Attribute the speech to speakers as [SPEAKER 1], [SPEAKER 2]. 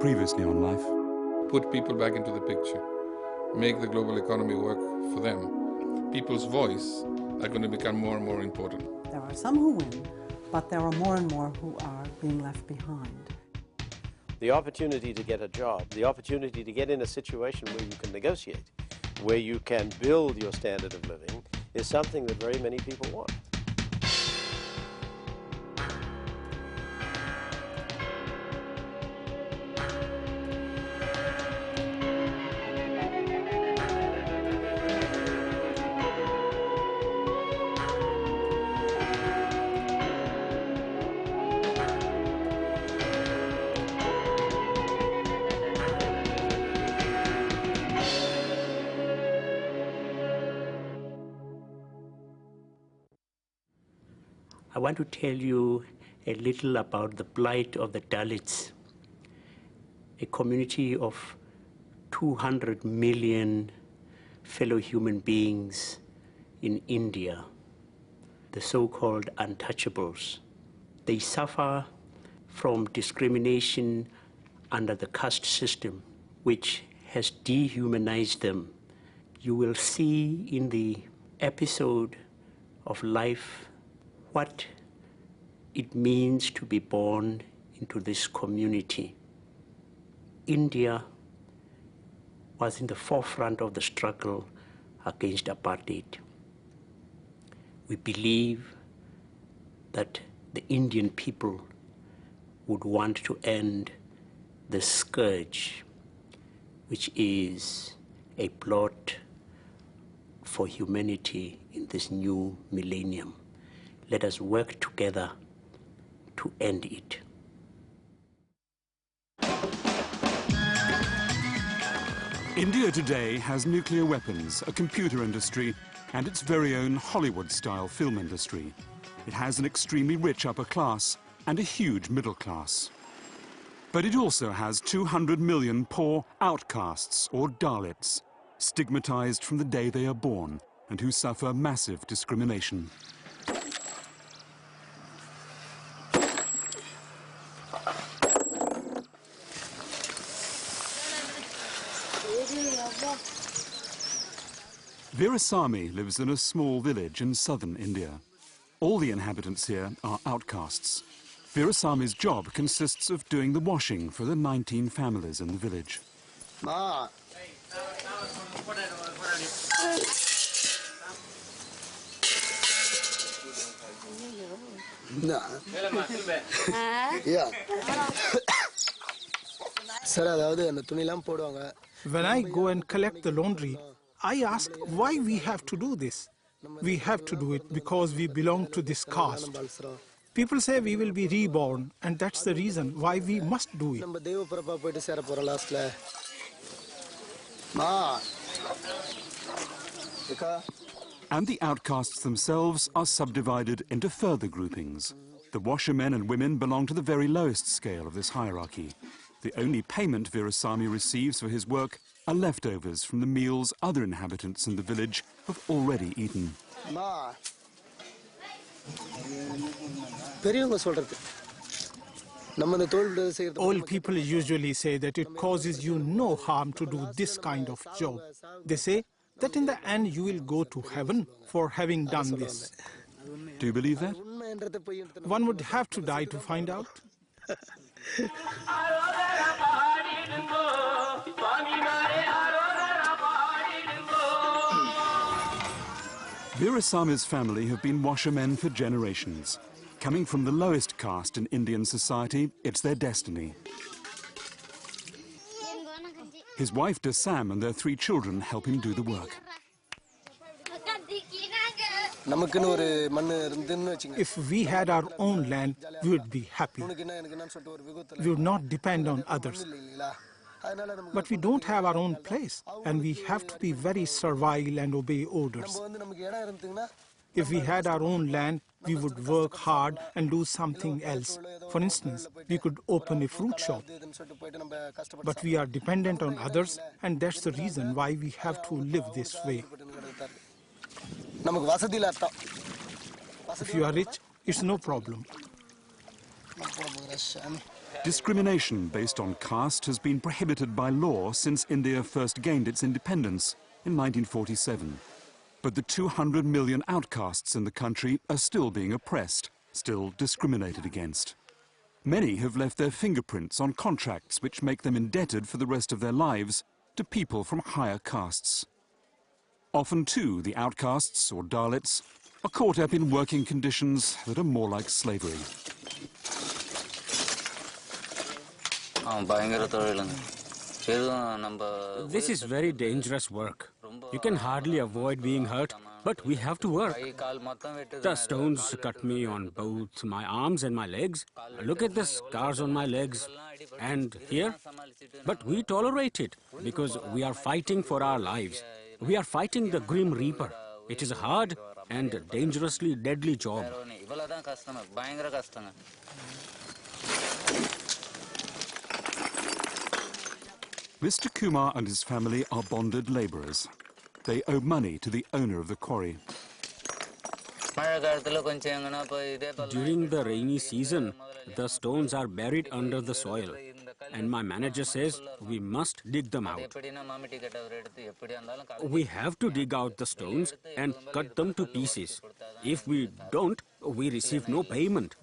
[SPEAKER 1] previously on life.
[SPEAKER 2] Put people back into the picture, make the global economy work for them. People's voice are going to become more and more important.
[SPEAKER 3] There are some who win, but there are more and more who are being left behind.
[SPEAKER 4] The opportunity to get a job, the opportunity to get in a situation where you can negotiate, where you can build your standard of living, is something that very many people want.
[SPEAKER 5] I want to tell you a little about the plight of the Dalits, a community of 200 million fellow human beings in India, the so-called Untouchables. They suffer from discrimination under the caste system, which has dehumanized them. You will see in the episode of life what it means to be born into this community. India was in the forefront of the struggle against apartheid. We believe that the Indian people would want to end the scourge, which is a blot for humanity in this new millennium. Let us work together to end it.
[SPEAKER 1] India today has nuclear weapons, a computer industry, and its very own Hollywood-style film industry. It has an extremely rich upper class and a huge middle class. But it also has 200 million poor outcasts, or Dalits, stigmatized from the day they are born and who suffer massive discrimination. Veerasamy lives in a small village in southern India. All the inhabitants here are outcasts. Veerasamy's job consists of doing the washing for the 19 families in the village.
[SPEAKER 6] Ma. Yeah.
[SPEAKER 7] When I go and collect the laundry, I ask why we have to do this. We have to do it because we belong to this caste. People say we will be reborn, and that's the reason why we must do it.
[SPEAKER 1] And the outcasts themselves are subdivided into further groupings. The washermen and women belong to the very lowest scale of this hierarchy. The only payment Veerasamy receives for his work are leftovers from the meals other inhabitants in the village have already eaten.
[SPEAKER 7] Old people usually say that it causes you no harm to do this kind of job. They say that in the end you will go to heaven for having done this.
[SPEAKER 1] Do you believe that?
[SPEAKER 7] One would have to die to find out.
[SPEAKER 1] Veerasamy's family have been washermen for generations. Coming from the lowest caste in Indian society, it's their destiny. His wife Dasam and their 3 children help him do the work.
[SPEAKER 7] If we had our own land, we would be happy. We would not depend on others. But we don't have our own place, and we have to be very servile and obey orders. If we had our own land, we would work hard and do something else. For instance, we could open a fruit shop. But we are dependent on others, and that's the reason why we have to live this way. If you are rich, it's no problem.
[SPEAKER 1] Discrimination based on caste has been prohibited by law since India first gained its independence in 1947. But the 200 million outcasts in the country are still being oppressed, still discriminated against. Many have left their fingerprints on contracts which make them indebted for the rest of their lives to people from higher castes. Often too, the outcasts, or Dalits, are caught up in working conditions that are more like slavery.
[SPEAKER 6] This is very dangerous work. You can hardly avoid being hurt, but we have to work. The stones cut me on both my arms and my legs. Look at the scars on my legs and here. But we tolerate it because we are fighting for our lives. We are fighting the Grim Reaper. It is a hard and dangerously deadly job.
[SPEAKER 1] Mr. Kumar and his family are bonded labourers. They owe money to the owner of the quarry.
[SPEAKER 6] During the rainy season, the stones are buried under the soil. And my manager says we must dig them out. We have to dig out the stones and cut them to pieces. If we don't, we receive no payment.